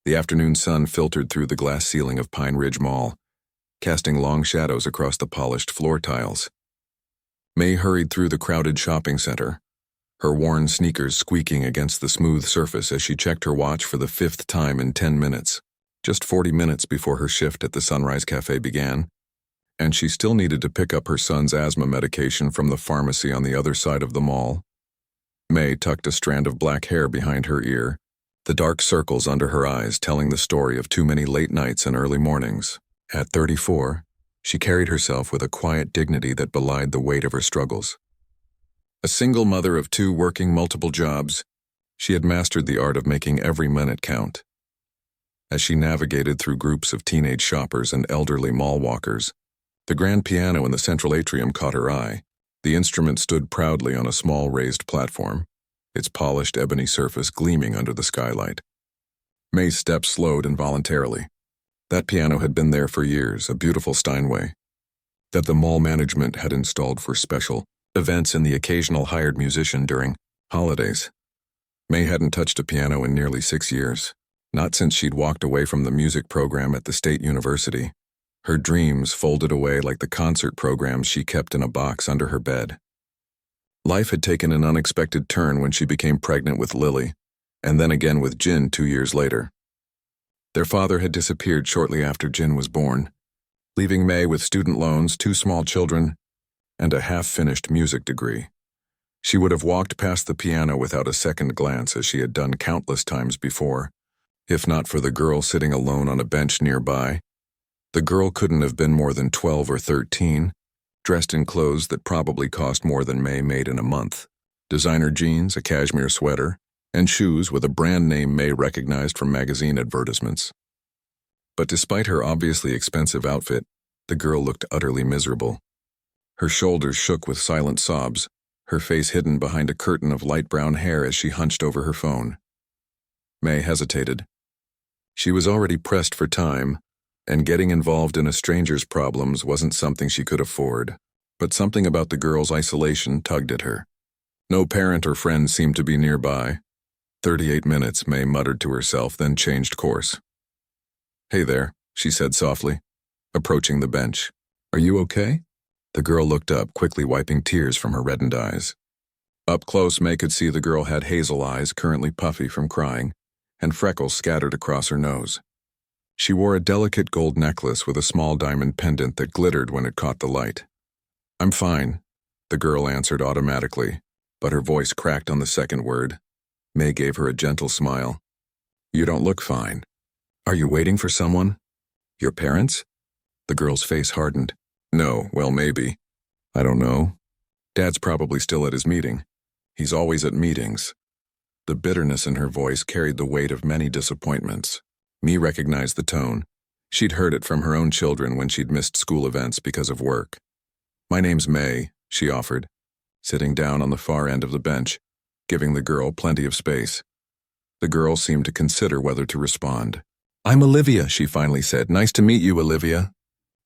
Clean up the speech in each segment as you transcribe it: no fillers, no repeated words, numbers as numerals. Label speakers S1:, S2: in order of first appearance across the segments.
S1: The afternoon sun filtered through the glass ceiling of Pine Ridge Mall, casting long shadows across the polished floor tiles. May hurried through the crowded shopping center, her worn sneakers squeaking against the smooth surface as she checked her watch for the 5th time in 10 minutes, just 40 minutes before her shift at the Sunrise Cafe began, and she still needed to pick up her son's asthma medication from the pharmacy on the other side of the mall. May tucked a strand of black hair behind her ear, the dark circles under her eyes telling the story of too many late nights and early mornings. At 34, she carried herself with a quiet dignity that belied the weight of her struggles. A single mother of 2 working multiple jobs, she had mastered the art of making every minute count. As she navigated through groups of teenage shoppers and elderly mall walkers, the grand piano in the central atrium caught her eye. The instrument stood proudly on a small raised platform, its polished ebony surface gleaming under the skylight. May's steps slowed involuntarily. That piano had been there for years, a beautiful Steinway, that the mall management had installed for special events and the occasional hired musician during holidays. May hadn't touched a piano in nearly 6 years, not since she'd walked away from the music program at the state university. Her dreams folded away like the concert programs she kept in a box under her bed. Life had taken an unexpected turn when she became pregnant with Lily, and then again with Jin 2 years later. Their father had disappeared shortly after Jin was born, leaving May with student loans, 2 small children, and a half-finished music degree. She would have walked past the piano without a second glance as she had done countless times before, if not for the girl sitting alone on a bench nearby. The girl couldn't have been more than 12 or 13, dressed in clothes that probably cost more than May made in a month. Designer jeans, a cashmere sweater, and shoes with a brand name May recognized from magazine advertisements. But despite her obviously expensive outfit, the girl looked utterly miserable. Her shoulders shook with silent sobs, her face hidden behind a curtain of light brown hair as she hunched over her phone. May hesitated. She was already pressed for time, and getting involved in a stranger's problems wasn't something she could afford, but something about the girl's isolation tugged at her. No parent or friend seemed to be nearby. 38 minutes, May muttered to herself, then changed course. "Hey there," she said softly, approaching the bench. "Are you okay?" The girl looked up, quickly wiping tears from her reddened eyes. Up close, May could see the girl had hazel eyes, currently puffy from crying, and freckles scattered across her nose. She wore a delicate gold necklace with a small diamond pendant that glittered when it caught the light. "I'm fine," the girl answered automatically, but her voice cracked on the second word. May gave her a gentle smile. "You don't look fine. Are you waiting for someone? Your parents?" The girl's face hardened. "No, well, maybe. I don't know. Dad's probably still at his meeting. He's always at meetings." The bitterness in her voice carried the weight of many disappointments. May recognized the tone. She'd heard it from her own children when she'd missed school events because of work. "My name's May," she offered, sitting down on the far end of the bench, giving the girl plenty of space. The girl seemed to consider whether to respond. "I'm Olivia," she finally said. "Nice to meet you, Olivia.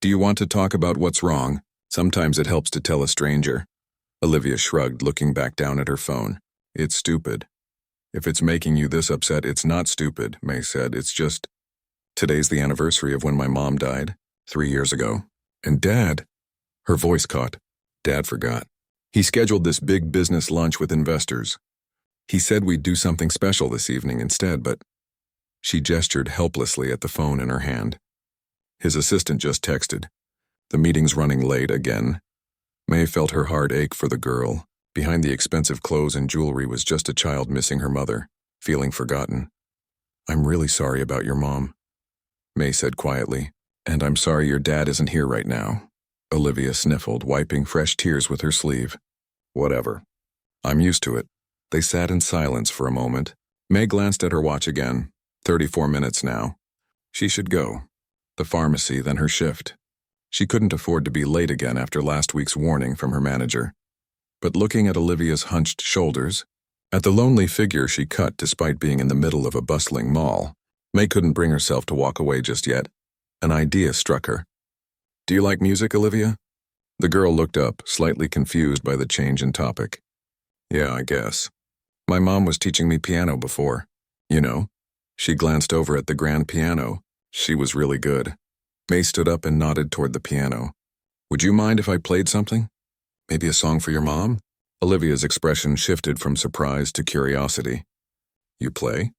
S1: Do you want to talk about what's wrong? Sometimes it helps to tell a stranger." Olivia shrugged, looking back down at her phone. "It's stupid. If it's making you this upset, it's not stupid," May said. "It's just, today's the anniversary of when my mom died, 3 years ago. And Dad," her voice caught. "Dad forgot. He scheduled this big business lunch with investors. He said we'd do something special this evening instead, but..." She gestured helplessly at the phone in her hand. "His assistant just texted. The meeting's running late again." May felt her heart ache for the girl. Behind the expensive clothes and jewelry was just a child missing her mother, feeling forgotten. "I'm really sorry about your mom," May said quietly. "And I'm sorry your dad isn't here right now." Olivia sniffled, wiping fresh tears with her sleeve. "Whatever. I'm used to it." They sat in silence for a moment. May glanced at her watch again. 34 minutes now. She should go. The pharmacy, then her shift. She couldn't afford to be late again after last week's warning from her manager. But looking at Olivia's hunched shoulders, at the lonely figure she cut despite being in the middle of a bustling mall, May couldn't bring herself to walk away just yet. An idea struck her. "Do you like music, Olivia?" The girl looked up, slightly confused by the change in topic. "Yeah, I guess. My mom was teaching me piano before. You know, She glanced over at the grand piano. She was really good. May stood up and nodded toward the piano. Would you mind if I played something? Maybe a song for your mom? Olivia's expression shifted from surprise to curiosity. You play?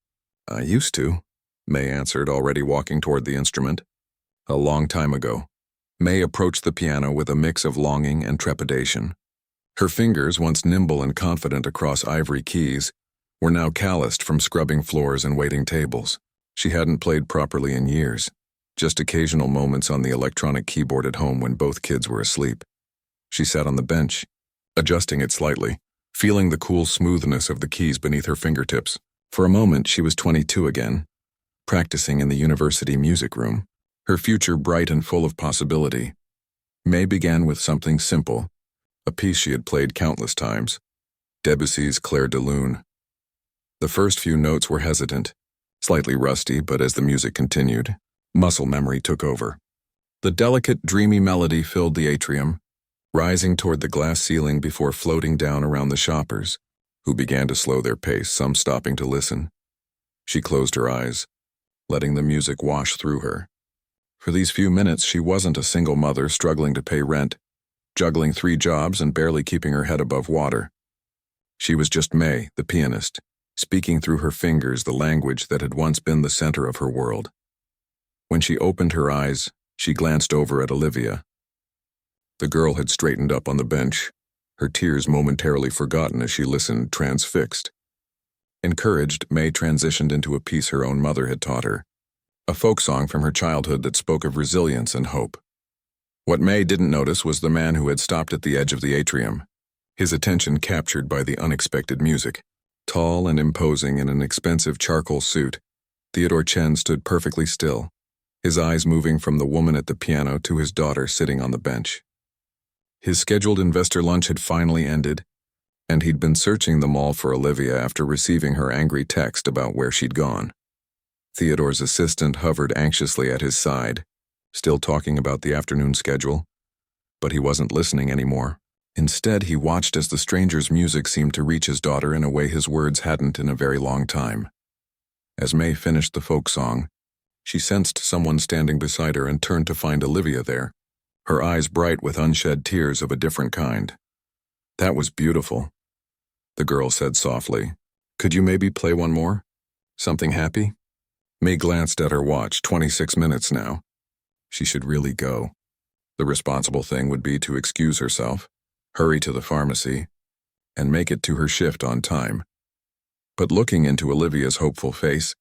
S1: I used to, May answered, already walking toward the instrument. A long time ago. May approached the piano with a mix of longing and trepidation. Her fingers, once nimble and confident across ivory keys, were now calloused from scrubbing floors and waiting tables. She hadn't played properly in years, just occasional moments on the electronic keyboard at home when both kids were asleep. She sat on the bench, adjusting it slightly, feeling the cool smoothness of the keys beneath her fingertips. For a moment, she was 22 again, practicing in the university music room, her future bright and full of possibility. May began with something simple, a piece she had played countless times, Debussy's Clair de Lune. The first few notes were hesitant, slightly rusty, but as the music continued, muscle memory took over. The delicate, dreamy melody filled the atrium, rising toward the glass ceiling before floating down around the shoppers, who began to slow their pace, some stopping to listen. She closed her eyes, letting the music wash through her. For these few minutes, she wasn't a single mother struggling to pay rent, juggling 3 jobs and barely keeping her head above water. She was just May, the pianist, speaking through her fingers the language that had once been the center of her world. When she opened her eyes, she glanced over at Olivia. The girl had straightened up on the bench, her tears momentarily forgotten as she listened, transfixed. Encouraged, May transitioned into a piece her own mother had taught her, a folk song from her childhood that spoke of resilience and hope. What May didn't notice was the man who had stopped at the edge of the atrium, his attention captured by the unexpected music. Tall and imposing in an expensive charcoal suit, Theodore Chen stood perfectly still, his eyes moving from the woman at the piano to his daughter sitting on the bench. His scheduled investor lunch had finally ended, and he'd been searching the mall for Olivia after receiving her angry text about where she'd gone. Theodore's assistant hovered anxiously at his side, still talking about the afternoon schedule, but he wasn't listening anymore. Instead, he watched as the stranger's music seemed to reach his daughter in a way his words hadn't in a very long time. As May finished the folk song, she sensed someone standing beside her and turned to find Olivia there, her eyes bright with unshed tears of a different kind. That was beautiful, the girl said softly. Could you maybe play one more? Something happy? May glanced at her watch, 26 minutes now. She should really go. The responsible thing would be to excuse herself, hurry to the pharmacy, and make it to her shift on time. But looking into Olivia's hopeful face,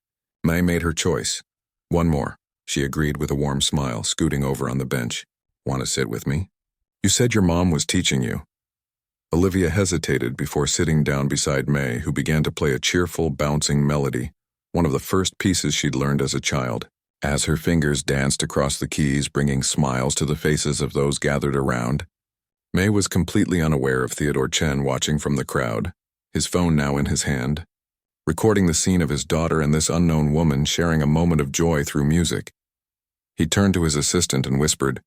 S1: May made her choice. One more, she agreed with a warm smile, scooting over on the bench. Want to sit with me? You said your mom was teaching you. Olivia hesitated before sitting down beside May, who began to play a cheerful, bouncing melody, one of the first pieces she'd learned as a child. As her fingers danced across the keys, bringing smiles to the faces of those gathered around, May was completely unaware of Theodore Chen watching from the crowd, his phone now in his hand, recording the scene of his daughter and this unknown woman sharing a moment of joy through music. He turned to his assistant and whispered,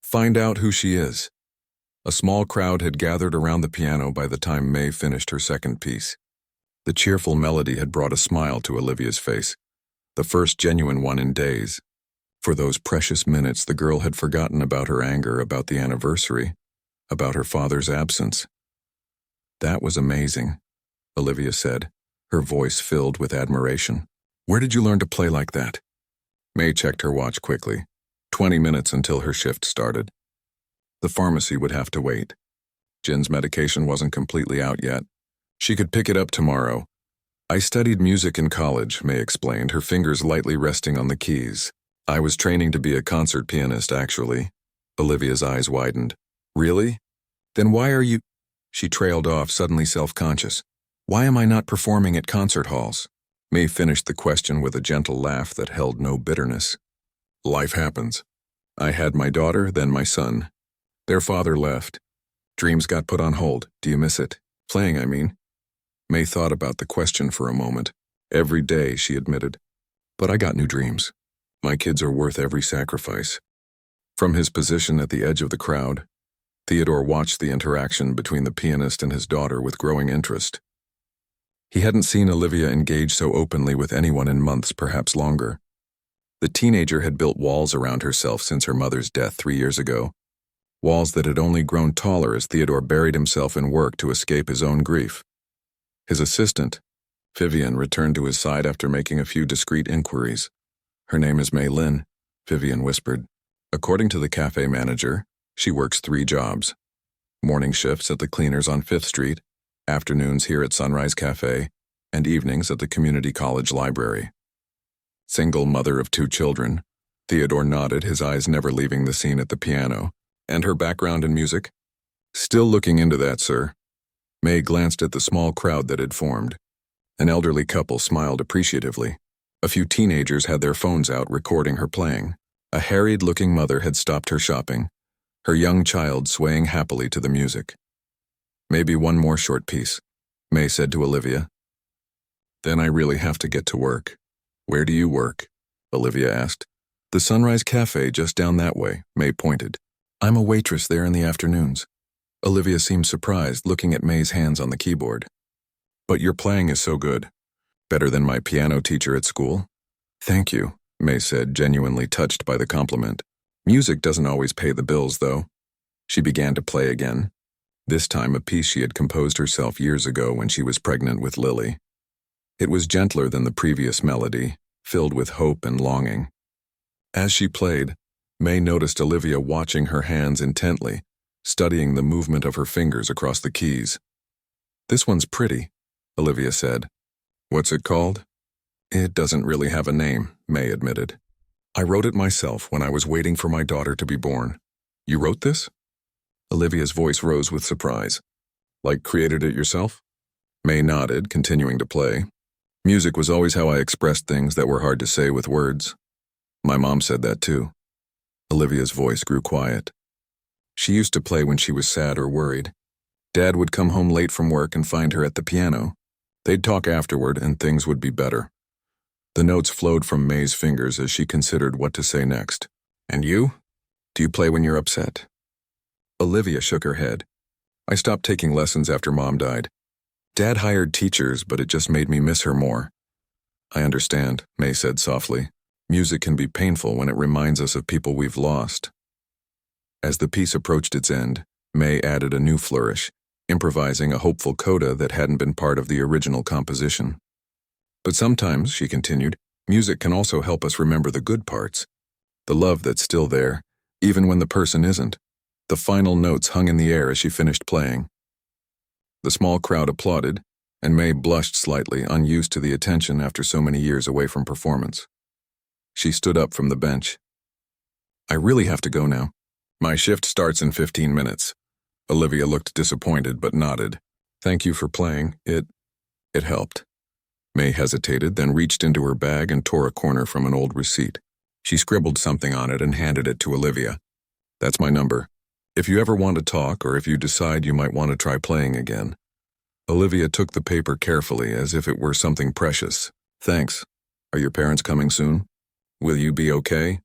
S1: "Find out who she is." A small crowd had gathered around the piano by the time May finished her second piece. The cheerful melody had brought a smile to Olivia's face, the first genuine one in days. For those precious minutes, the girl had forgotten about her anger, about the anniversary, about her father's absence. That was amazing, Olivia said, her voice filled with admiration. Where did you learn to play like that? May checked her watch quickly. 20 minutes until her shift started. The pharmacy would have to wait. Jin's medication wasn't completely out yet. She could pick it up tomorrow. I studied music in college, May explained, her fingers lightly resting on the keys. I was training to be a concert pianist, actually. Olivia's eyes widened. Really? Then why are you... She trailed off, suddenly self-conscious. Why am I not performing at concert halls? May finished the question with a gentle laugh that held no bitterness. Life happens. I had my daughter, then my son. Their father left. Dreams got put on hold. Do you miss it? Playing, I mean. May thought about the question for a moment. Every day, she admitted. But I got new dreams. My kids are worth every sacrifice. From his position at the edge of the crowd, Theodore watched the interaction between the pianist and his daughter with growing interest. He hadn't seen Olivia engage so openly with anyone in months, perhaps longer. The teenager had built walls around herself since her mother's death 3 years ago, walls that had only grown taller as Theodore buried himself in work to escape his own grief. His assistant, Vivian, returned to his side after making a few discreet inquiries. "Her name is Mei Lin," Vivian whispered. "According to the cafe manager, she works 3 jobs. Morning shifts at the cleaners on 5th Street, afternoons here at Sunrise Cafe, and evenings at the community college library." Single mother of 2 children, Theodore nodded, his eyes never leaving the scene at the piano. "And her background in music?" "Still looking into that, sir." Mei glanced at the small crowd that had formed. An elderly couple smiled appreciatively. A few teenagers had their phones out recording her playing. A harried-looking mother had stopped her shopping, her young child swaying happily to the music. "Maybe one more short piece," Mei said to Olivia. "Then I really have to get to work." "Where do you work?" Olivia asked. "The Sunrise Cafe just down that way," Mei pointed. "I'm a waitress there in the afternoons." Olivia seemed surprised, looking at Mei's hands on the keyboard. "But your playing is so good. Better than my piano teacher at school." "Thank you," Mei said, genuinely touched by the compliment. "Music doesn't always pay the bills, though." She began to play again, this time a piece she had composed herself years ago when she was pregnant with Lily. It was gentler than the previous melody, filled with hope and longing. As she played, Mei noticed Olivia watching her hands intently, studying the movement of her fingers across the keys. "This one's pretty," Olivia said. "What's it called?" "It doesn't really have a name," Mei admitted. "I wrote it myself when I was waiting for my daughter to be born." "You wrote this?" Olivia's voice rose with surprise. "Like created it yourself?" Mei nodded, continuing to play. "Music was always how I expressed things that were hard to say with words. My mom said that too." Olivia's voice grew quiet. She used to play when she was sad or worried. Dad would come home late from work and find her at the piano. They'd talk afterward and things would be better. The notes flowed from Mei's fingers as she considered what to say next. "And you? Do you play when you're upset?" Olivia shook her head. "I stopped taking lessons after Mom died. Dad hired teachers, but it just made me miss her more." "I understand," Mei said softly. "Music can be painful when it reminds us of people we've lost." As the piece approached its end, Mei added a new flourish, improvising a hopeful coda that hadn't been part of the original composition. "But sometimes," she continued, "music can also help us remember the good parts, the love that's still there, even when the person isn't." The final notes hung in the air as she finished playing. The small crowd applauded, and Mei blushed slightly, unused to the attention after so many years away from performance. She stood up from the bench. "I really have to go now. My shift starts in 15 minutes. Olivia looked disappointed but nodded. "Thank you for playing. It helped." Mei hesitated, then reached into her bag and tore a corner from an old receipt. She scribbled something on it and handed it to Olivia. "That's my number. If you ever want to talk or if you decide you might want to try playing again." Olivia took the paper carefully as if it were something precious. "Thanks. Are your parents coming soon? Will you be okay?"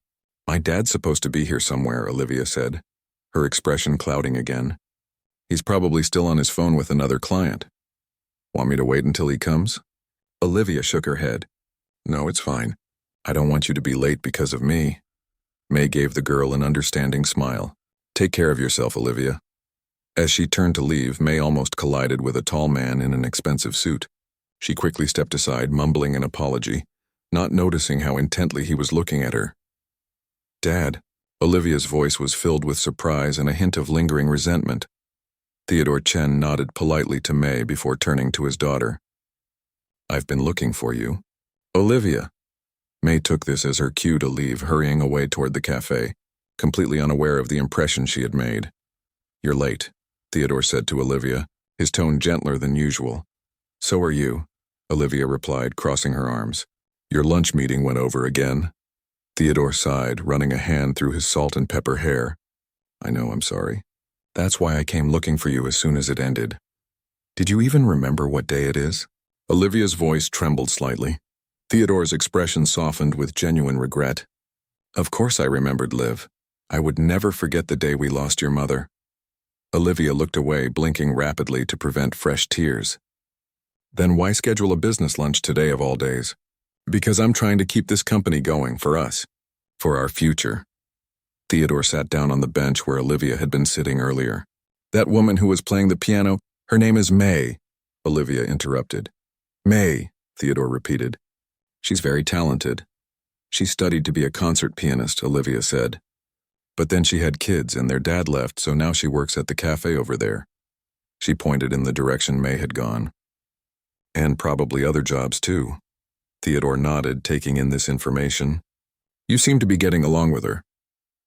S1: "My dad's supposed to be here somewhere," Olivia said, her expression clouding again. "He's probably still on his phone with another client. Want me to wait until he comes?" Olivia shook her head. "No, it's fine. I don't want you to be late because of me." Mei gave the girl an understanding smile. "Take care of yourself, Olivia." As she turned to leave, Mei almost collided with a tall man in an expensive suit. She quickly stepped aside, mumbling an apology, not noticing how intently he was looking at her. "Dad." Olivia's voice was filled with surprise and a hint of lingering resentment. Theodore Chen nodded politely to Mei before turning to his daughter. "I've been looking for you." "Olivia." Mei took this as her cue to leave, hurrying away toward the cafe, completely unaware of the impression she had made. "You're late," Theodore said to Olivia, his tone gentler than usual. "So are you," Olivia replied, crossing her arms. "Your lunch meeting went over again." Theodore sighed, running a hand through his salt and pepper hair. "I know, I'm sorry. That's why I came looking for you as soon as it ended." "Did you even remember what day it is?" Olivia's voice trembled slightly. Theodore's expression softened with genuine regret. "Of course I remembered, Liv. I would never forget the day we lost your mother." Olivia looked away, blinking rapidly to prevent fresh tears. Then why schedule a business lunch today of all days? Because I'm trying to keep this company going for us. For our future. Theodore sat down on the bench where Olivia had been sitting earlier. That woman who was playing the piano, her name is May, Olivia interrupted. May, Theodore repeated. She's very talented. She studied to be a concert pianist, Olivia said. But then she had kids and their dad left, so now she works at the cafe over there. She pointed in the direction May had gone. And probably other jobs too. Theodore nodded, taking in this information. You seem to be getting along with her.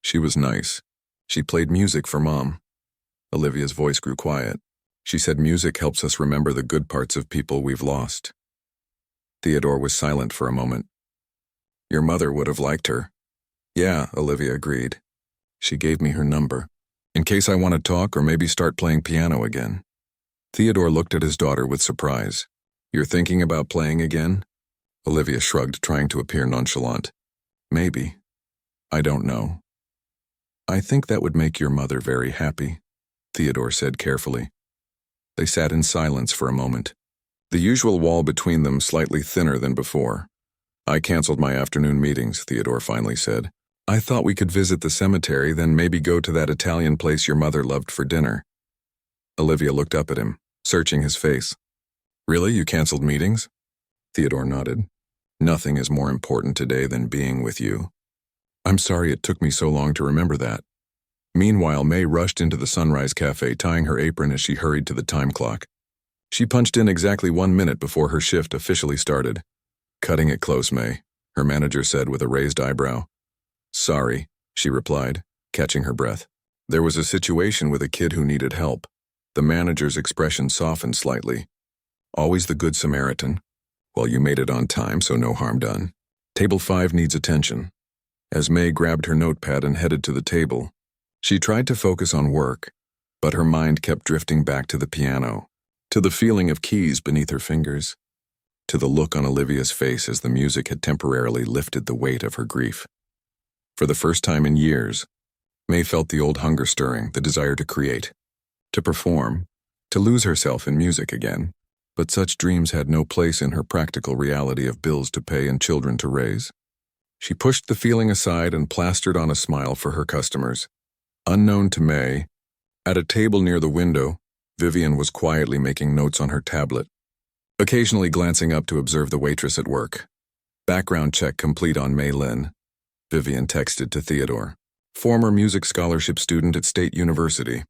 S1: She was nice. She played music for Mom. Olivia's voice grew quiet. She said music helps us remember the good parts of people we've lost. Theodore was silent for a moment. Your mother would have liked her. Yeah, Olivia agreed. She gave me her number, in case I want to talk or maybe start playing piano again. Theodore looked at his daughter with surprise. You're thinking about playing again? Olivia shrugged, trying to appear nonchalant. Maybe. I don't know. I think that would make your mother very happy, Theodore said carefully. They sat in silence for a moment, the usual wall between them slightly thinner than before. I canceled my afternoon meetings, Theodore finally said. I thought we could visit the cemetery, then maybe go to that Italian place your mother loved for dinner. Olivia looked up at him, searching his face. Really, you canceled meetings? Theodore nodded. Nothing is more important today than being with you. I'm sorry it took me so long to remember that. Meanwhile, May rushed into the Sunrise Cafe, tying her apron as she hurried to the time clock. She punched in exactly 1 minute before her shift officially started. Cutting it close, May, her manager said with a raised eyebrow. Sorry, she replied, catching her breath. There was a situation with a kid who needed help. The manager's expression softened slightly. Always the good Samaritan. Well, you made it on time, so no harm done. Table 5 needs attention. As May grabbed her notepad and headed to the table, she tried to focus on work, but her mind kept drifting back to the piano, to the feeling of keys beneath her fingers, to the look on Olivia's face as the music had temporarily lifted the weight of her grief. For the first time in years, May felt the old hunger stirring, the desire to create, to perform, to lose herself in music again. But such dreams had no place in her practical reality of bills to pay and children to raise. She pushed the feeling aside and plastered on a smile for her customers. Unknown to May, at a table near the window, Vivian was quietly making notes on her tablet, occasionally glancing up to observe the waitress at work. Background check complete on May Lynn, Vivian texted to Theodore. Former music scholarship student at State University.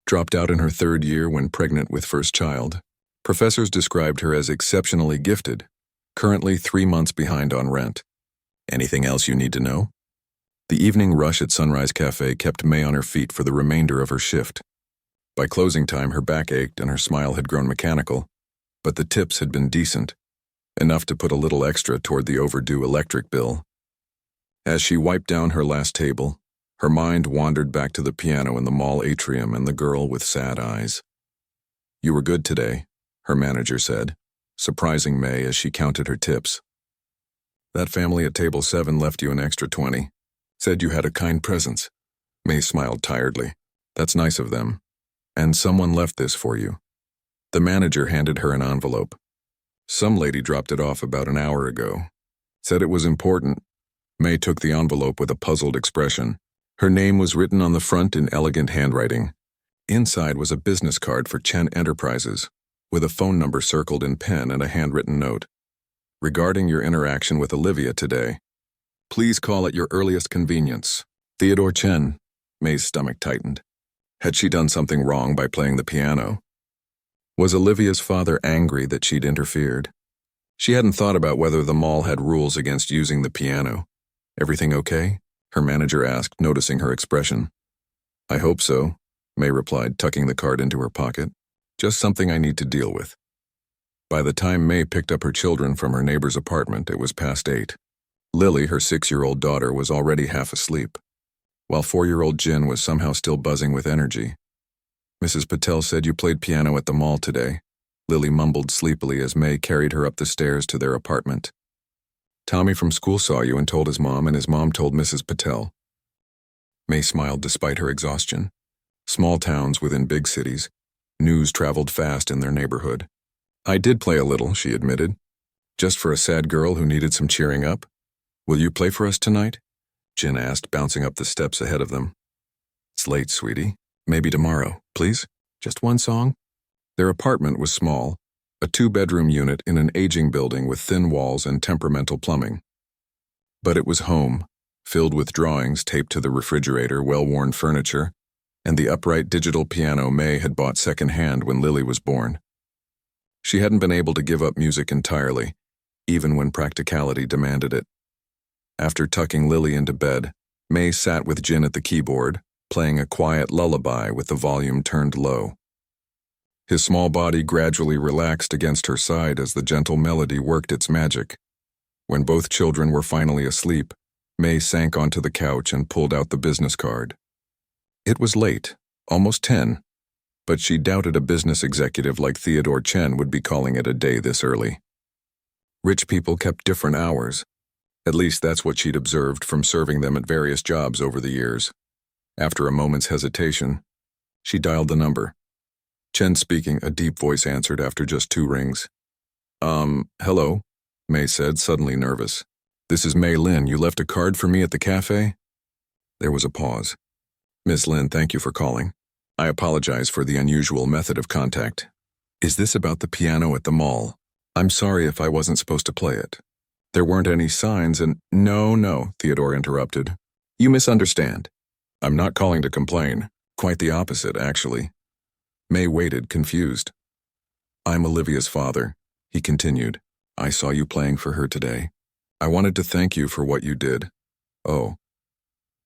S1: Dropped out in her 3rd year when pregnant with first child. Professors described her as exceptionally gifted, currently 3 months behind on rent. Anything else you need to know? The evening rush at Sunrise Cafe kept May on her feet for the remainder of her shift. By closing time, her back ached and her smile had grown mechanical, but the tips had been decent, enough to put a little extra toward the overdue electric bill. As she wiped down her last table, her mind wandered back to the piano in the mall atrium and the girl with sad eyes. You were good today, her manager said, surprising May as she counted her tips. That family at table 7 left you an extra 20. Said you had a kind presence. May smiled tiredly. That's nice of them. And someone left this for you. The manager handed her an envelope. Some lady dropped it off about an hour ago. Said it was important. May took the envelope with a puzzled expression. Her name was written on the front in elegant handwriting. Inside was a business card for Chen Enterprises, with a phone number circled in pen and a handwritten note. Regarding your interaction with Olivia today, please call at your earliest convenience. Theodore Chen. May's stomach tightened. Had she done something wrong by playing the piano? Was Olivia's father angry that she'd interfered? She hadn't thought about whether the mall had rules against using the piano. Everything okay? Her manager asked, noticing her expression. I hope so, May replied, tucking the card into her pocket. Just something I need to deal with. By the time May picked up her children from her neighbor's apartment, it was past 8. Lily, her 6-year-old daughter, was already half asleep, while 4-year-old Jin was somehow still buzzing with energy. Mrs. Patel said you played piano at the mall today, Lily mumbled sleepily as May carried her up the stairs to their apartment. Tommy from school saw you and told his mom, and his mom told Mrs. Patel. May smiled despite her exhaustion. Small towns within big cities. News traveled fast in their neighborhood. I did play a little, she admitted. Just for a sad girl who needed some cheering up. Will you play for us tonight? Jin asked, bouncing up the steps ahead of them. It's late, sweetie. Maybe tomorrow, please? Just one song? Their apartment was small, a 2-bedroom unit in an aging building with thin walls and temperamental plumbing. But it was home, filled with drawings taped to the refrigerator, well-worn furniture, and the upright digital piano May had bought second-hand when Lily was born. She hadn't been able to give up music entirely, even when practicality demanded it. After tucking Lily into bed, May sat with Jin at the keyboard, playing a quiet lullaby with the volume turned low. His small body gradually relaxed against her side as the gentle melody worked its magic. When both children were finally asleep, May sank onto the couch and pulled out the business card. It was late, almost 10, but she doubted a business executive like Theodore Chen would be calling it a day this early. Rich people kept different hours. At least that's what she'd observed from serving them at various jobs over the years. After a moment's hesitation, she dialed the number. Chen speaking, a deep voice answered after just 2 rings. Hello, May said, suddenly nervous. This is May Lin. You left a card for me at the cafe? There was a pause. Miss Lin, thank you for calling. I apologize for the unusual method of contact. Is this about the piano at the mall? I'm sorry if I wasn't supposed to play it. There weren't any signs and— No, Theodore interrupted. You misunderstand. I'm not calling to complain. Quite the opposite, actually. May waited, confused. I'm Olivia's father, he continued. I saw you playing for her today. I wanted to thank you for what you did. Oh.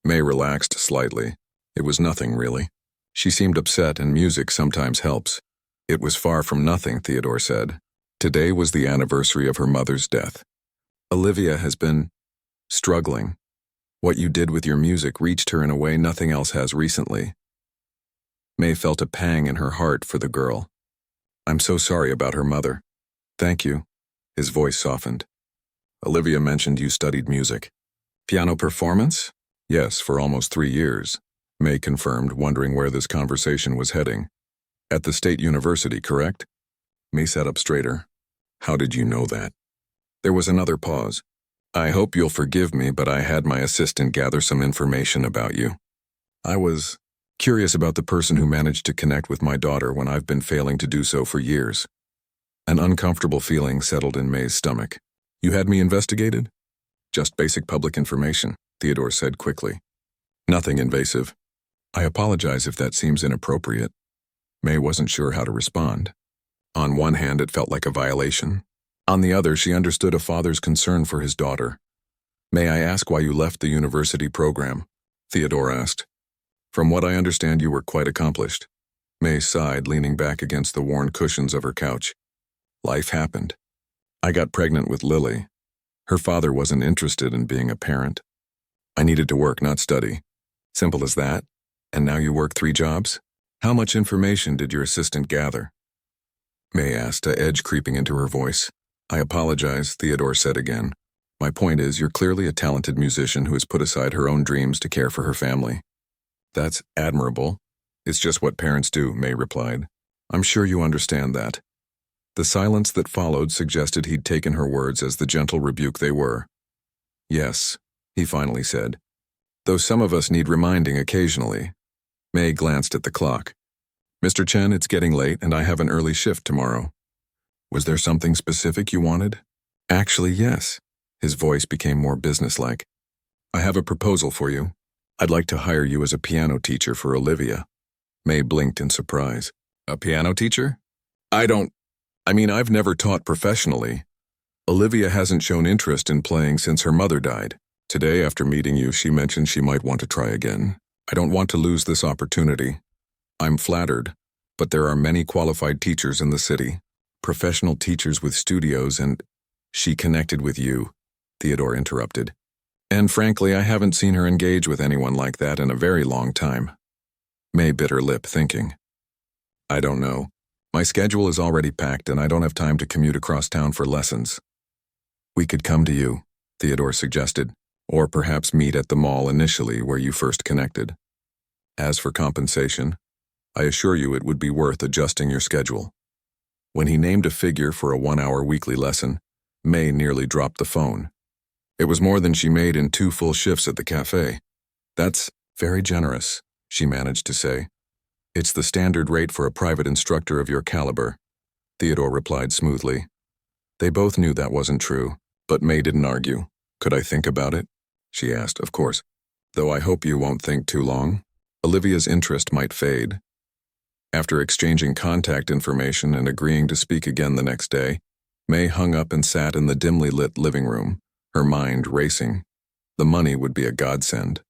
S1: May relaxed slightly. It was nothing, really. She seemed upset, and music sometimes helps. It was far from nothing, Theodore said. Today was the anniversary of her mother's death. Olivia has been struggling. What you did with your music reached her in a way nothing else has recently. May felt a pang in her heart for the girl. I'm so sorry about her mother. Thank you. His voice softened. Olivia mentioned you studied music. Piano performance? Yes, for almost 3 years, May confirmed, wondering where this conversation was heading. At the State University, correct? May sat up straighter. How did you know that? There was another pause. I hope you'll forgive me, but I had my assistant gather some information about you. I was curious about the person who managed to connect with my daughter when I've been failing to do so for years. An uncomfortable feeling settled in May's stomach. You had me investigated? Just basic public information, Theodore said quickly. Nothing invasive. I apologize if that seems inappropriate. May wasn't sure how to respond. On one hand, it felt like a violation. On the other, she understood a father's concern for his daughter. May I ask why you left the university program? Theodore asked. From what I understand, you were quite accomplished. May sighed, leaning back against the worn cushions of her couch. Life happened. I got pregnant with Lily. Her father wasn't interested in being a parent. I needed to work, not study. Simple as that. And now you work 3 jobs? How much information did your assistant gather? May asked, a edge creeping into her voice. I apologize, Theodore said again. My point is, you're clearly a talented musician who has put aside her own dreams to care for her family. That's admirable. It's just what parents do, May replied. I'm sure you understand that. The silence that followed suggested he'd taken her words as the gentle rebuke they were. Yes, he finally said. Though some of us need reminding occasionally. May glanced at the clock. Mr. Chen, it's getting late and I have an early shift tomorrow. Was there something specific you wanted? Actually, yes. His voice became more businesslike. I have a proposal for you. I'd like to hire you as a piano teacher for Olivia. May blinked in surprise. A piano teacher? I've never taught professionally. Olivia hasn't shown interest in playing since her mother died. Today, after meeting you, she mentioned she might want to try again. I don't want to lose this opportunity. I'm flattered, but there are many qualified teachers in the city. Professional teachers with studios and— She connected with you, Theodore interrupted. And frankly, I haven't seen her engage with anyone like that in a very long time. May bit her lip, thinking. I don't know. My schedule is already packed and I don't have time to commute across town for lessons. We could come to you, Theodore suggested, or perhaps meet at the mall initially where you first connected. As for compensation, I assure you it would be worth adjusting your schedule. When he named a figure for a 1-hour weekly lesson, May nearly dropped the phone. It was more than she made in 2 full shifts at the cafe. That's very generous, she managed to say. It's the standard rate for a private instructor of your caliber, Theodore replied smoothly. They both knew that wasn't true, but May didn't argue. Could I think about it? She asked, of course. Though I hope you won't think too long. Olivia's interest might fade. After exchanging contact information and agreeing to speak again the next day, May hung up and sat in the dimly lit living room, her mind racing. The money would be a godsend.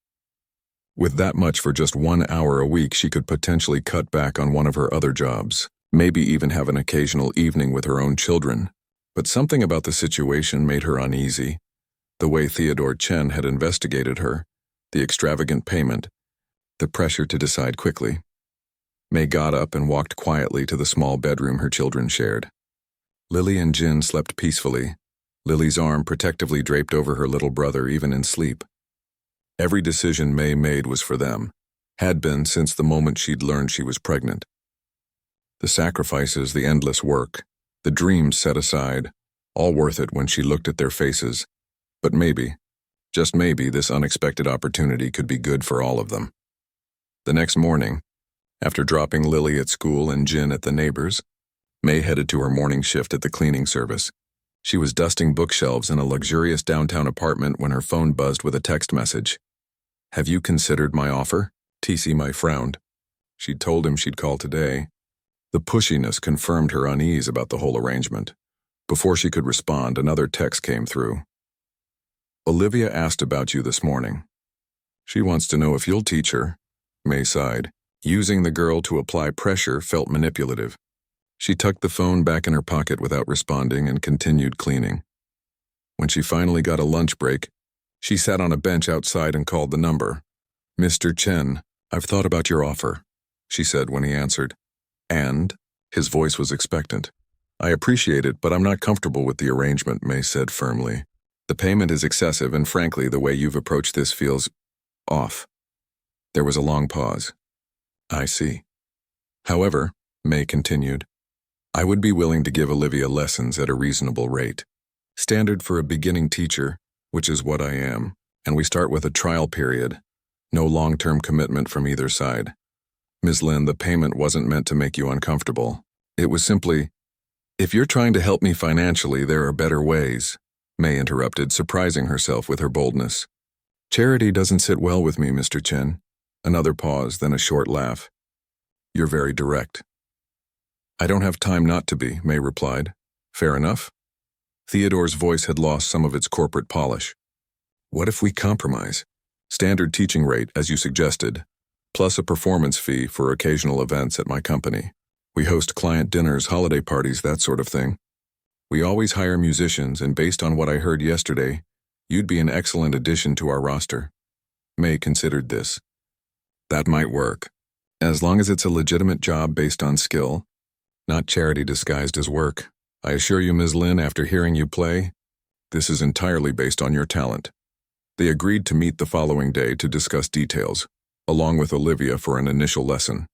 S1: With that much for just 1 hour a week, she could potentially cut back on one of her other jobs, maybe even have an occasional evening with her own children. But something about the situation made her uneasy. The way Theodore Chen had investigated her, the extravagant payment, the pressure to decide quickly. May got up and walked quietly to the small bedroom her children shared. Lily and Jin slept peacefully, Lily's arm protectively draped over her little brother even in sleep. Every decision May made was for them, had been since the moment she'd learned she was pregnant. The sacrifices, the endless work, the dreams set aside, all worth it when she looked at their faces. But maybe, just maybe, this unexpected opportunity could be good for all of them. The next morning, after dropping Lily at school and Jin at the neighbors, May headed to her morning shift at the cleaning service. She was dusting bookshelves in a luxurious downtown apartment when her phone buzzed with a text message. "Have you considered my offer?" TC May frowned. She'd told him she'd call today. The pushiness confirmed her unease about the whole arrangement. Before she could respond, another text came through. "Olivia asked about you this morning. She wants to know if you'll teach her." May sighed. Using the girl to apply pressure felt manipulative. She tucked the phone back in her pocket without responding and continued cleaning. When she finally got a lunch break, she sat on a bench outside and called the number. "Mr. Chen, I've thought about your offer," she said when he answered. "And?" His voice was expectant. "I appreciate it, but I'm not comfortable with the arrangement," May said firmly. "The payment is excessive, and frankly, the way you've approached this feels off." There was a long pause. "I see. However," May continued, "I would be willing to give Olivia lessons at a reasonable rate. Standard for a beginning teacher, which is what I am, and we start with a trial period. No long-term commitment from either side. Ms. Lin, the payment wasn't meant to make you uncomfortable. It was simply, if you're trying to help me financially, there are better ways," May interrupted, surprising herself with her boldness. "Charity doesn't sit well with me, Mr. Chen." Another pause, then a short laugh. "You're very direct." "I don't have time not to be," May replied. "Fair enough." Theodore's voice had lost some of its corporate polish. "What if we compromise? Standard teaching rate, as you suggested, plus a performance fee for occasional events at my company. We host client dinners, holiday parties, that sort of thing. We always hire musicians, and based on what I heard yesterday, you'd be an excellent addition to our roster." May considered this. "That might work, as long as it's a legitimate job based on skill, not charity disguised as work. I assure you, Ms. Lin, after hearing you play, this is entirely based on your talent." They agreed to meet the following day to discuss details, along with Olivia for an initial lesson.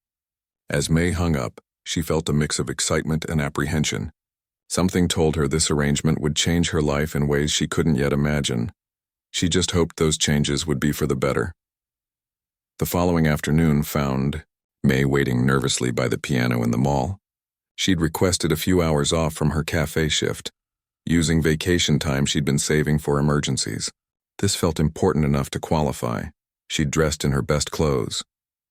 S1: As May hung up, she felt a mix of excitement and apprehension. Something told her this arrangement would change her life in ways she couldn't yet imagine. She just hoped those changes would be for the better. The following afternoon found May waiting nervously by the piano in the mall. She'd requested a few hours off from her cafe shift, using vacation time she'd been saving for emergencies. This felt important enough to qualify. She'd dressed in her best clothes,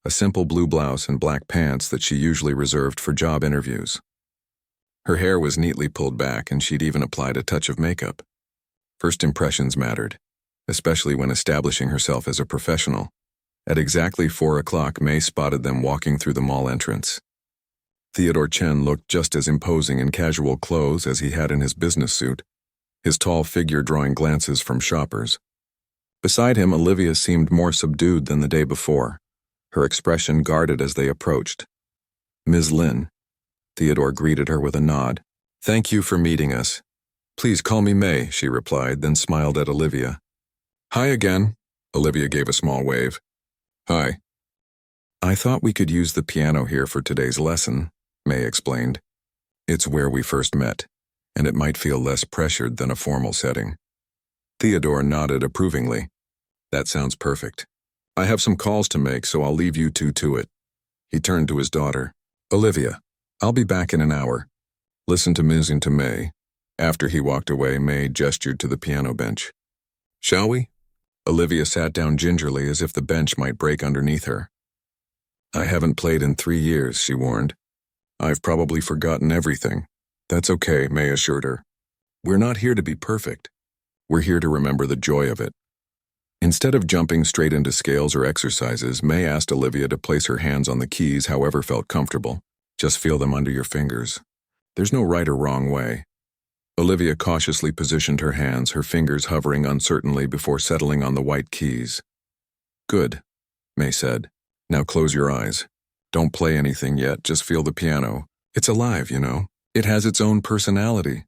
S1: a simple blue blouse and black pants that she usually reserved for job interviews. Her hair was neatly pulled back, and she'd even applied a touch of makeup. First impressions mattered, especially when establishing herself as a professional. At exactly 4 o'clock, May spotted them walking through the mall entrance. Theodore Chen looked just as imposing in casual clothes as he had in his business suit, his tall figure drawing glances from shoppers. Beside him, Olivia seemed more subdued than the day before, her expression guarded as they approached. "Ms. Lin," Theodore greeted her with a nod. "Thank you for meeting us. Please call me May," she replied, then smiled at Olivia. "Hi again." Olivia gave a small wave. "Hi." "I thought we could use the piano here for today's lesson," May explained. It's where we first met, and it might feel less pressured than a formal setting. Theodore nodded approvingly. That sounds perfect. I have some calls to make, so I'll leave you two to it. He turned to his daughter. Olivia, I'll be back in an hour. Listen to music to May. After he walked away, May gestured to the piano bench. Shall we? Olivia sat down gingerly as if the bench might break underneath her. I haven't played in 3 years, she warned. I've probably forgotten everything. That's okay, May assured her. We're not here to be perfect. We're here to remember the joy of it. Instead of jumping straight into scales or exercises, May asked Olivia to place her hands on the keys however felt comfortable. Just feel them under your fingers. There's no right or wrong way. Olivia cautiously positioned her hands, her fingers hovering uncertainly before settling on the white keys. Good, May said. Now close your eyes. Don't play anything yet, just feel the piano. It's alive, you know. It has its own personality.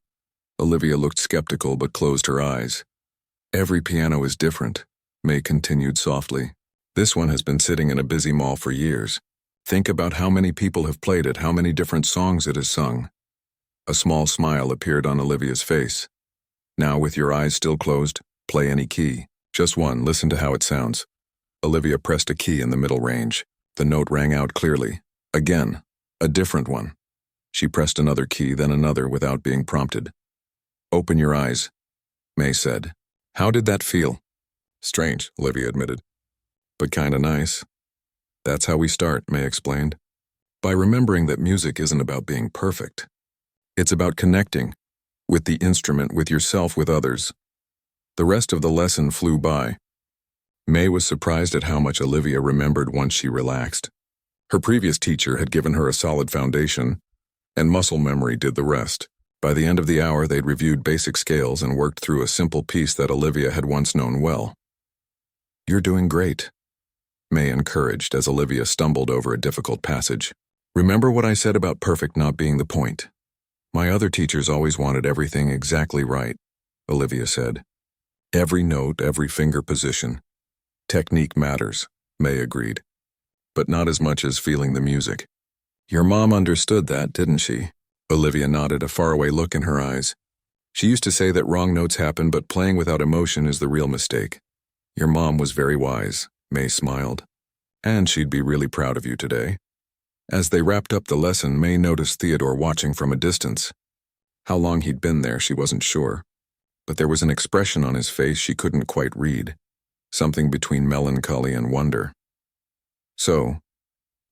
S1: Olivia looked skeptical but closed her eyes. Every piano is different, May continued softly. This one has been sitting in a busy mall for years. Think about how many people have played it, how many different songs it has sung. A small smile appeared on Olivia's face. Now, with your eyes still closed, play any key. Just one, listen to how it sounds. Olivia pressed a key in the middle range. The note rang out clearly. Again, a different one. She pressed another key, then another without being prompted. Open your eyes, May said. How did that feel? Strange, Olivia admitted. But kinda nice. That's how we start, May explained. By remembering that music isn't about being perfect. It's about connecting, with the instrument, with yourself, with others. The rest of the lesson flew by. May was surprised at how much Olivia remembered once she relaxed. Her previous teacher had given her a solid foundation, and muscle memory did the rest. By the end of the hour, they'd reviewed basic scales and worked through a simple piece that Olivia had once known well. You're doing great, May encouraged as Olivia stumbled over a difficult passage. Remember what I said about perfect not being the point. My other teachers always wanted everything exactly right, Olivia said. Every note, every finger position. Technique matters, May agreed. But not as much as feeling the music. Your mom understood that, didn't she? Olivia nodded, a faraway look in her eyes. She used to say that wrong notes happen, but playing without emotion is the real mistake. Your mom was very wise, May smiled. And she'd be really proud of you today. As they wrapped up the lesson, May noticed Theodore watching from a distance. How long he'd been there, she wasn't sure. But there was an expression on his face she couldn't quite read. Something between melancholy and wonder. So,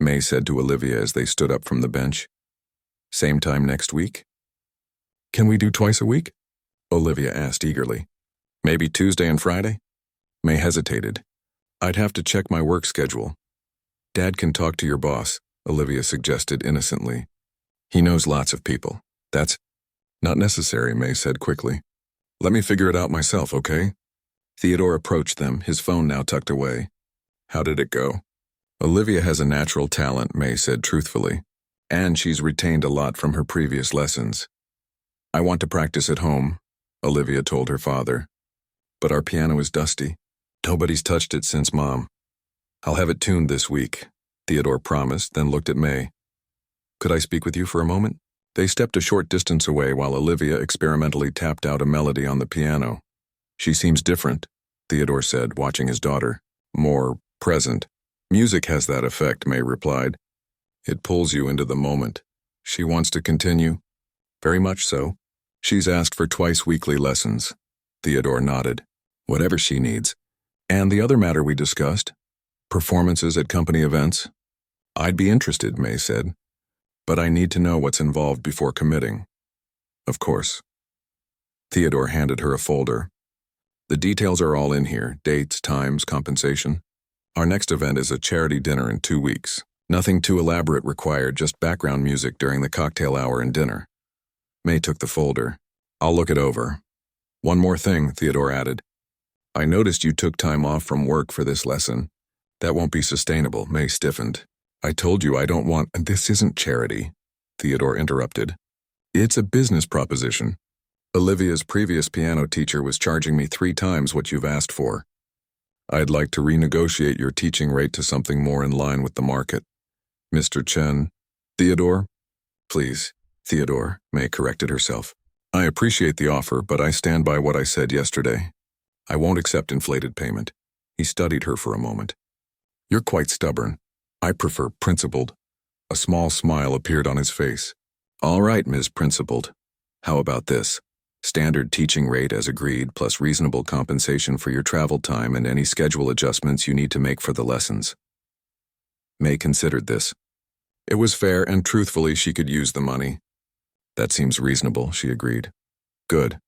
S1: May said to Olivia as they stood up from the bench. Same time next week? Can we do twice a week? Olivia asked eagerly. Maybe Tuesday and Friday? May hesitated. I'd have to check my work schedule. Dad can talk to your boss, Olivia suggested innocently. He knows lots of people. That's not necessary, May said quickly. Let me figure it out myself, okay? Theodore approached them, his phone now tucked away. How did it go? Olivia has a natural talent, May said truthfully. And she's retained a lot from her previous lessons. I want to practice at home, Olivia told her father. But our piano is dusty. Nobody's touched it since Mom. I'll have it tuned this week, Theodore promised, then looked at May. Could I speak with you for a moment? They stepped a short distance away while Olivia experimentally tapped out a melody on the piano. She seems different, Theodore said, watching his daughter. More present. Music has that effect, May replied. It pulls you into the moment. She wants to continue? Very much so. She's asked for twice weekly lessons. Theodore nodded. Whatever she needs. And the other matter we discussed? Performances at company events? I'd be interested, May said. But I need to know what's involved before committing. Of course. Theodore handed her a folder. The details are all in here, dates, times, compensation. Our next event is a charity dinner in 2 weeks. Nothing too elaborate required, just background music during the cocktail hour and dinner. May took the folder. I'll look it over. One more thing, Theodore added. I noticed you took time off from work for this lesson. That won't be sustainable, May stiffened. I told you I don't want— This isn't charity, Theodore interrupted. It's a business proposition. Olivia's previous piano teacher was charging me 3 times what you've asked for. I'd like to renegotiate your teaching rate to something more in line with the market. Mr. Chen. Theodore? Please, Theodore, May corrected herself. I appreciate the offer, but I stand by what I said yesterday. I won't accept inflated payment. He studied her for a moment. You're quite stubborn. I prefer principled. A small smile appeared on his face. All right, Ms. Principled. How about this? Standard teaching rate as agreed, plus reasonable compensation for your travel time and any schedule adjustments you need to make for the lessons. May considered this. It was fair, and truthfully she could use the money. That seems reasonable, she agreed. Good.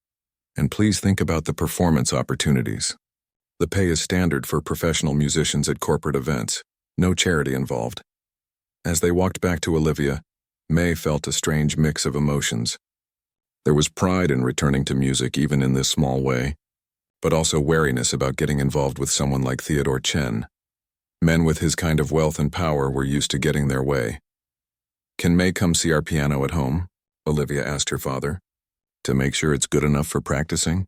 S1: And please think about the performance opportunities. The pay is standard for professional musicians at corporate events. No charity involved. As they walked back to Olivia, May felt a strange mix of emotions. There was pride in returning to music even in this small way, but also wariness about getting involved with someone like Theodore Chen. Men with his kind of wealth and power were used to getting their way. Can May come see our piano at home? Olivia asked her father. To make sure it's good enough for practicing?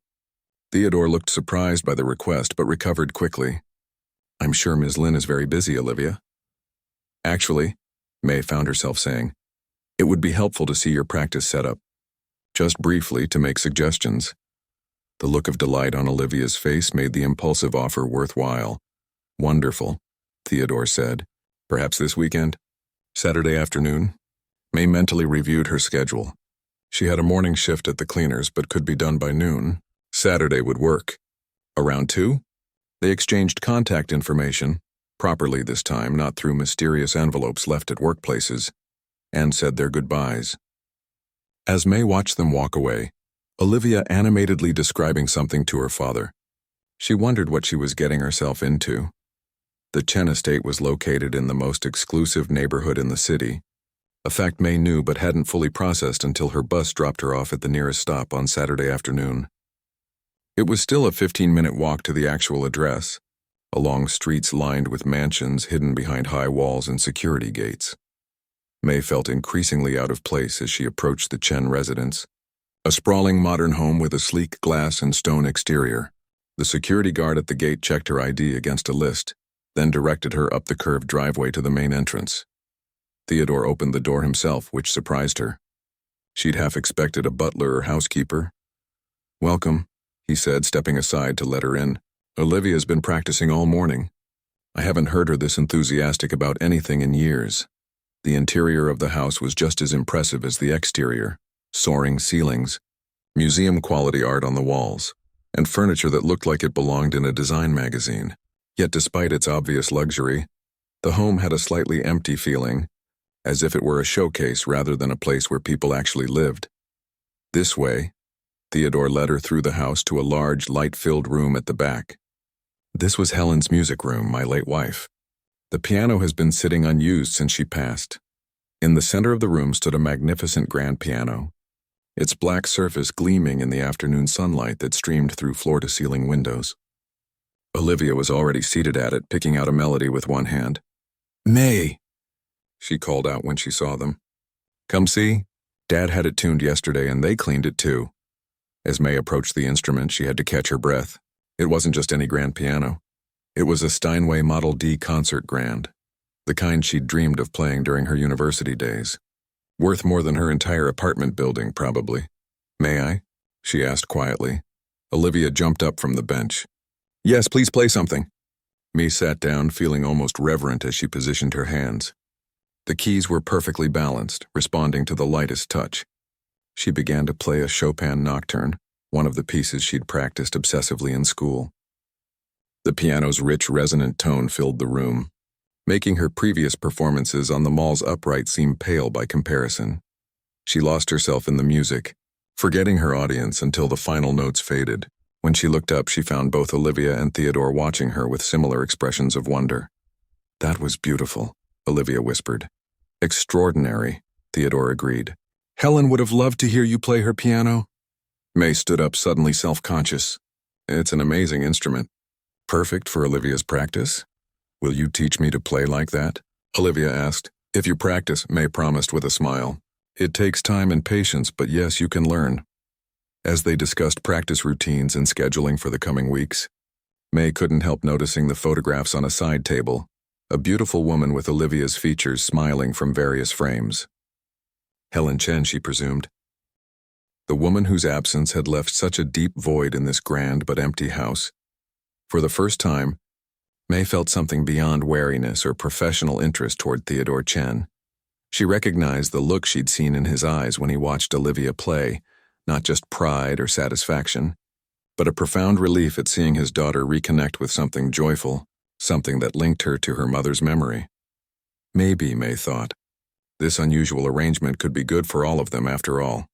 S1: Theodore looked surprised by the request but recovered quickly. I'm sure Ms. Lin is very busy, Olivia. Actually, May found herself saying, it would be helpful to see your practice setup. Just briefly to make suggestions. The look of delight on Olivia's face made the impulsive offer worthwhile. Wonderful, Theodore said. Perhaps this weekend? Saturday afternoon? May mentally reviewed her schedule. She had a morning shift at the cleaners but could be done by noon. Saturday would work. Around 2? They exchanged contact information, properly this time, not through mysterious envelopes left at workplaces, and said their goodbyes. As May watched them walk away, Olivia animatedly describing something to her father. She wondered what she was getting herself into. The Chen estate was located in the most exclusive neighborhood in the city, a fact May knew but hadn't fully processed until her bus dropped her off at the nearest stop on Saturday afternoon. It was still a 15-minute walk to the actual address, along streets lined with mansions hidden behind high walls and security gates. May felt increasingly out of place as she approached the Chen residence, a sprawling modern home with a sleek glass and stone exterior. The security guard at the gate checked her ID against a list, then directed her up the curved driveway to the main entrance. Theodore opened the door himself, which surprised her. She'd half expected a butler or housekeeper. Welcome, he said, stepping aside to let her in. Olivia's been practicing all morning. I haven't heard her this enthusiastic about anything in years. The interior of the house was just as impressive as the exterior. Soaring ceilings, museum-quality art on the walls, and furniture that looked like it belonged in a design magazine. Yet despite its obvious luxury, the home had a slightly empty feeling, as if it were a showcase rather than a place where people actually lived. This way, Theodore led her through the house to a large, light-filled room at the back. This was Helen's music room, my late wife. The piano has been sitting unused since she passed. In the center of the room stood a magnificent grand piano, its black surface gleaming in the afternoon sunlight that streamed through floor-to-ceiling windows. Olivia was already seated at it, picking out a melody with one hand. May, she called out when she saw them. Come see? Dad had it tuned yesterday and they cleaned it too. As May approached the instrument, she had to catch her breath. It wasn't just any grand piano. It was a Steinway Model D concert grand, the kind she'd dreamed of playing during her university days. Worth more than her entire apartment building, probably. May I? She asked quietly. Olivia jumped up from the bench. Yes, please play something. May sat down, feeling almost reverent as she positioned her hands. The keys were perfectly balanced, responding to the lightest touch. She began to play a Chopin nocturne, one of the pieces she'd practiced obsessively in school. The piano's rich, resonant tone filled the room, making her previous performances on the mall's upright seem pale by comparison. She lost herself in the music, forgetting her audience until the final notes faded. When she looked up, she found both Olivia and Theodore watching her with similar expressions of wonder. That was beautiful, Olivia whispered. Extraordinary, Theodore agreed. Helen would have loved to hear you play her piano. May stood up, suddenly self-conscious. It's an amazing instrument. Perfect for Olivia's practice? Will you teach me to play like that? Olivia asked. If you practice, May promised with a smile. It takes time and patience, but yes, you can learn. As they discussed practice routines and scheduling for the coming weeks, May couldn't help noticing the photographs on a side table, a beautiful woman with Olivia's features smiling from various frames. Helen Chen, she presumed. The woman whose absence had left such a deep void in this grand but empty house. For the first time, May felt something beyond wariness or professional interest toward Theodore Chen. She recognized the look she'd seen in his eyes when he watched Olivia play, not just pride or satisfaction, but a profound relief at seeing his daughter reconnect with something joyful, something that linked her to her mother's memory. Maybe, May thought, this unusual arrangement could be good for all of them after all.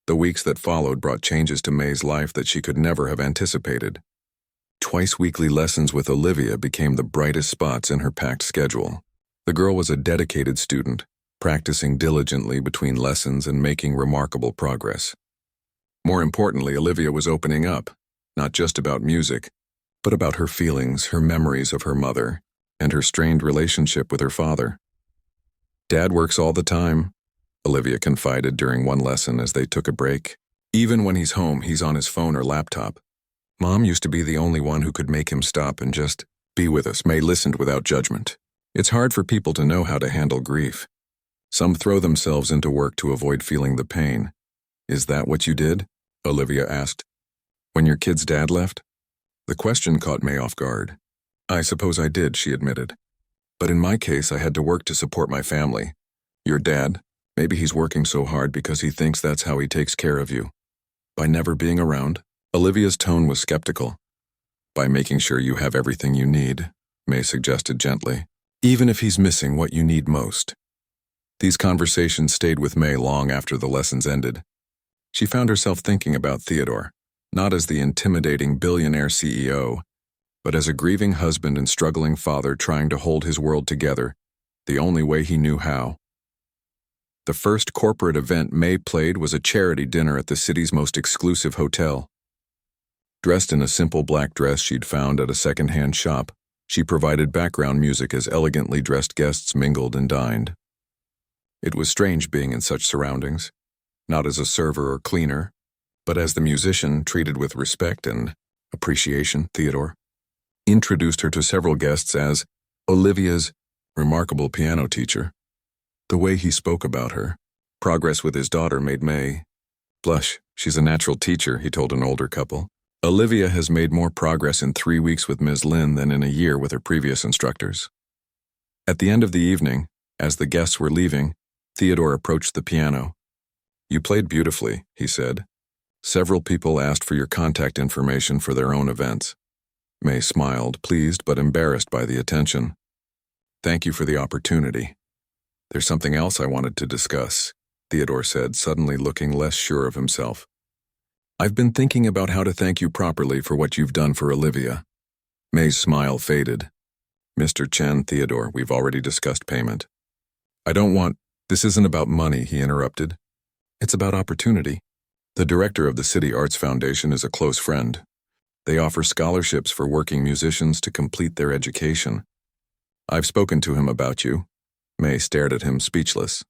S1: The weeks that followed brought changes to May's life that she could never have anticipated. Twice-weekly lessons with Olivia became the brightest spots in her packed schedule. The girl was a dedicated student, practicing diligently between lessons and making remarkable progress. More importantly, Olivia was opening up, not just about music, but about her feelings, her memories of her mother, and her strained relationship with her father. "Dad works all the time," Olivia confided during one lesson as they took a break. "Even when he's home, he's on his phone or laptop. Mom used to be the only one who could make him stop and just be with us." May listened without judgment. It's hard for people to know how to handle grief. Some throw themselves into work to avoid feeling the pain. "Is that what you did?" Olivia asked. "When your kid's dad left?" The question caught May off guard. "I suppose I did," she admitted. "But in my case, I had to work to support my family. Your dad, maybe he's working so hard because he thinks that's how he takes care of you. By never being around?" Olivia's tone was skeptical. "By making sure you have everything you need," May suggested gently, "even if he's missing what you need most." These conversations stayed with May long after the lessons ended. She found herself thinking about Theodore, not as the intimidating billionaire CEO, but as a grieving husband and struggling father trying to hold his world together, the only way he knew how. The first corporate event May played was a charity dinner at the city's most exclusive hotel. Dressed in a simple black dress she'd found at a second-hand shop, she provided background music as elegantly dressed guests mingled and dined. It was strange being in such surroundings, not as a server or cleaner, but as the musician treated with respect and appreciation. Theodore introduced her to several guests as Olivia's remarkable piano teacher. The way he spoke about her progress with his daughter made May blush. "She's a natural teacher," he told an older couple. "Olivia has made more progress in 3 weeks with Ms. Lin than in a year with her previous instructors." At the end of the evening, as the guests were leaving, Theodore approached the piano. "You played beautifully," he said. "Several people asked for your contact information for their own events." May smiled, pleased but embarrassed by the attention. "Thank you for the opportunity. There's something else I wanted to discuss," Theodore said, suddenly looking less sure of himself. "I've been thinking about how to thank you properly for what you've done for Olivia." May's smile faded. "Mr. Chen, Theodore, we've already discussed payment." This isn't about money," he interrupted. "It's about opportunity. The director of the City Arts Foundation is a close friend. They offer scholarships for working musicians to complete their education. I've spoken to him about you." May stared at him, speechless.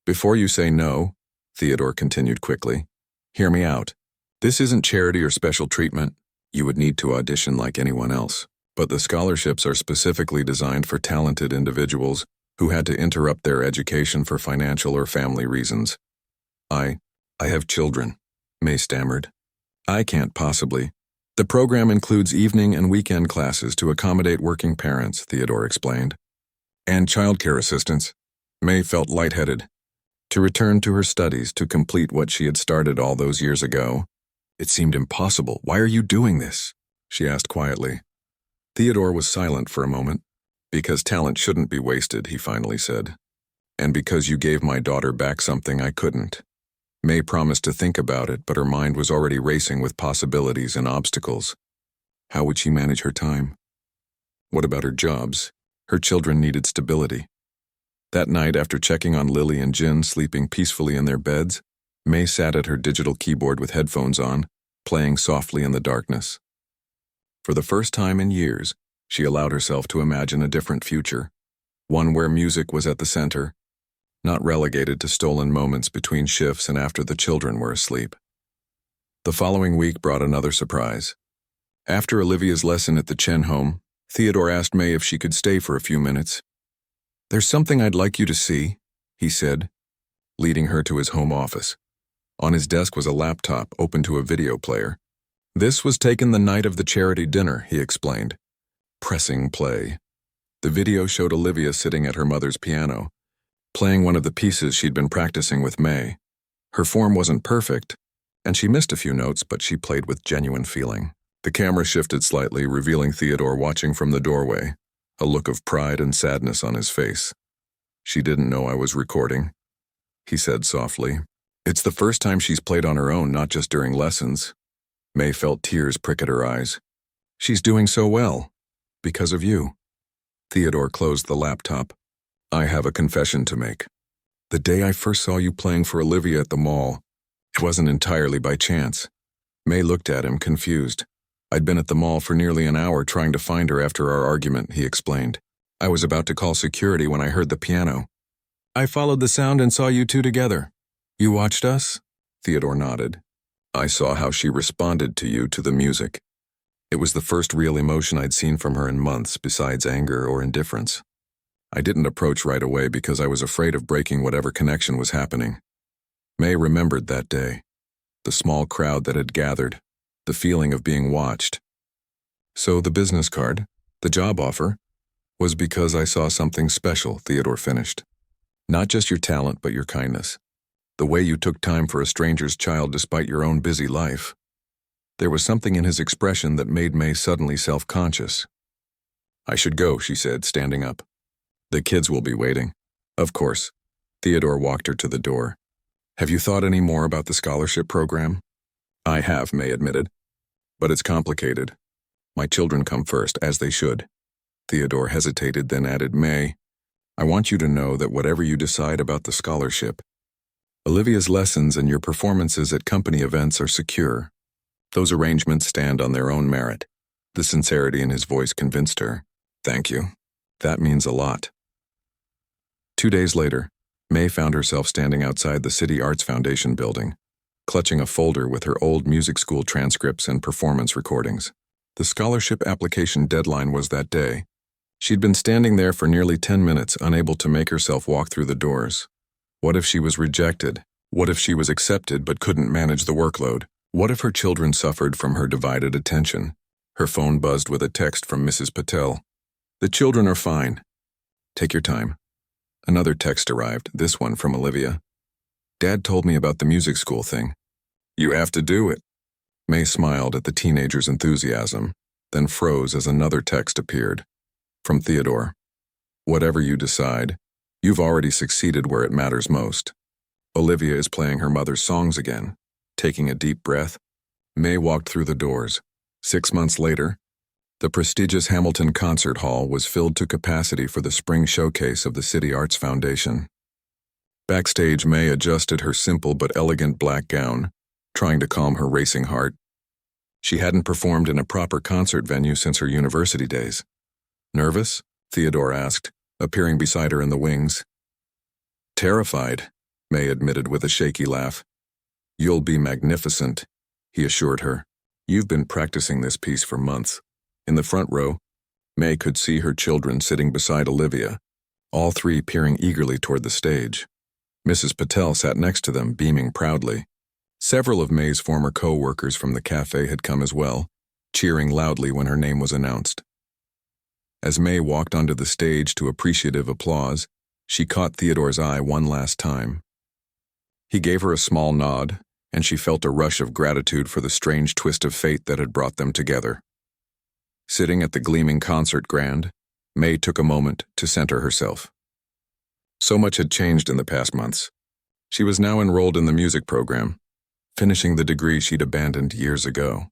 S1: "Before you say no," Theodore continued quickly, "hear me out. This isn't charity or special treatment. You would need to audition like anyone else. But the scholarships are specifically designed for talented individuals who had to interrupt their education for financial or family reasons. I have children," May stammered. "I can't possibly." "The program includes evening and weekend classes to accommodate working parents," Theodore explained. "And childcare assistance." May felt lightheaded. To return to her studies, to complete what she had started all those years ago. It seemed impossible. "Why are you doing this?" she asked quietly. Theodore was silent for a moment. "Because talent shouldn't be wasted," he finally said. "And because you gave my daughter back something I couldn't." May promised to think about it, but her mind was already racing with possibilities and obstacles. How would she manage her time? What about her jobs? Her children needed stability. That night, after checking on Lily and Jin sleeping peacefully in their beds, May sat at her digital keyboard with headphones on, playing softly in the darkness. For the first time in years, she allowed herself to imagine a different future, one where music was at the center, not relegated to stolen moments between shifts and after the children were asleep. The following week brought another surprise. After Olivia's lesson at the Chen home, Theodore asked May if she could stay for a few minutes. "There's something I'd like you to see," he said. leading her to his home office. On his desk was a laptop open to a video player. This was taken the night of the charity dinner, he explained. Pressing play. The video showed Olivia sitting at her mother's piano, playing one of the pieces she'd been practicing with May. Her form wasn't perfect, and she missed a few notes, but she played with genuine feeling. The camera shifted slightly, revealing Theodore watching from the doorway, a look of pride and sadness on his face. She didn't know I was recording, he said softly. It's the first time she's played on her own, not just during lessons. May felt tears prick at her eyes. She's doing so well. Because of you. Theodore closed the laptop. I have a confession to make. The day I first saw you playing for Olivia at the mall, it wasn't entirely by chance. May looked at him, confused. I'd been at the mall for nearly an hour trying to find her after our argument, he explained. I was about to call security when I heard the piano. I followed the sound and saw you two together. You watched us? Theodore nodded. I saw how she responded to you to the music. It was the first real emotion I'd seen from her in months, besides anger or indifference. I didn't approach right away because I was afraid of breaking whatever connection was happening. May remembered that day. The small crowd that had gathered. The feeling of being watched. So the business card, the job offer, was because I saw something special, Theodore finished. Not just your talent, but your kindness. The way you took time for a stranger's child despite your own busy life. There was something in his expression that made May suddenly self-conscious. I should go, she said, standing up. The kids will be waiting. Of course. Theodore walked her to the door. Have you thought any more about the scholarship program? I have, May admitted. But it's complicated. My children come first, as they should. Theodore hesitated, then added, May, I want you to know that whatever you decide about the scholarship, Olivia's lessons and your performances at company events are secure. Those arrangements stand on their own merit. The sincerity in his voice convinced her. Thank you. That means a lot. 2 days later, May found herself standing outside the City Arts Foundation building, clutching a folder with her old music school transcripts and performance recordings. The scholarship application deadline was that day. She'd been standing there for nearly 10 minutes, unable to make herself walk through the doors. What if she was rejected? What if she was accepted but couldn't manage the workload? What if her children suffered from her divided attention? Her phone buzzed with a text from Mrs. Patel. The children are fine. Take your time. Another text arrived, this one from Olivia. Dad told me about the music school thing. You have to do it. May smiled at the teenager's enthusiasm, then froze as another text appeared. From Theodore. Whatever you decide, you've already succeeded where it matters most. Olivia is playing her mother's songs again. Taking a deep breath, May walked through the doors. 6 months later, the prestigious Hamilton Concert Hall was filled to capacity for the spring showcase of the City Arts Foundation. Backstage, May adjusted her simple but elegant black gown, trying to calm her racing heart. She hadn't performed in a proper concert venue since her university days. Nervous? Theodore asked, appearing beside her in the wings. Terrified, May admitted with a shaky laugh. You'll be magnificent, he assured her. You've been practicing this piece for months. In the front row, May could see her children sitting beside Olivia, all three peering eagerly toward the stage. Mrs. Patel sat next to them, beaming proudly. Several of May's former co-workers from the cafe had come as well, cheering loudly when her name was announced. As May walked onto the stage to appreciative applause, she caught Theodore's eye one last time. He gave her a small nod, and she felt a rush of gratitude for the strange twist of fate that had brought them together. Sitting at the gleaming concert grand, May took a moment to center herself. So much had changed in the past months. She was now enrolled in the music program, finishing the degree she'd abandoned years ago.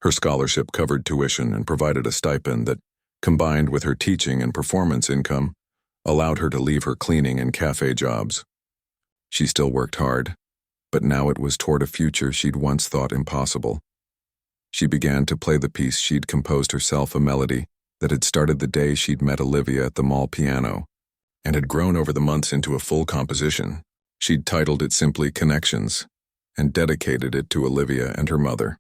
S1: Her scholarship covered tuition and provided a stipend that, combined with her teaching and performance income, allowed her to leave her cleaning and cafe jobs. She still worked hard, but now it was toward a future she'd once thought impossible. She began to play the piece she'd composed herself, a melody that had started the day she'd met Olivia at the mall piano, and had grown over the months into a full composition. She'd titled it simply Connections, and dedicated it to Olivia and her mother.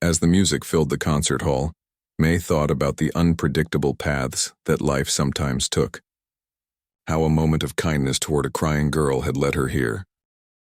S1: As the music filled the concert hall, May thought about the unpredictable paths that life sometimes took. how a moment of kindness toward a crying girl had led her here.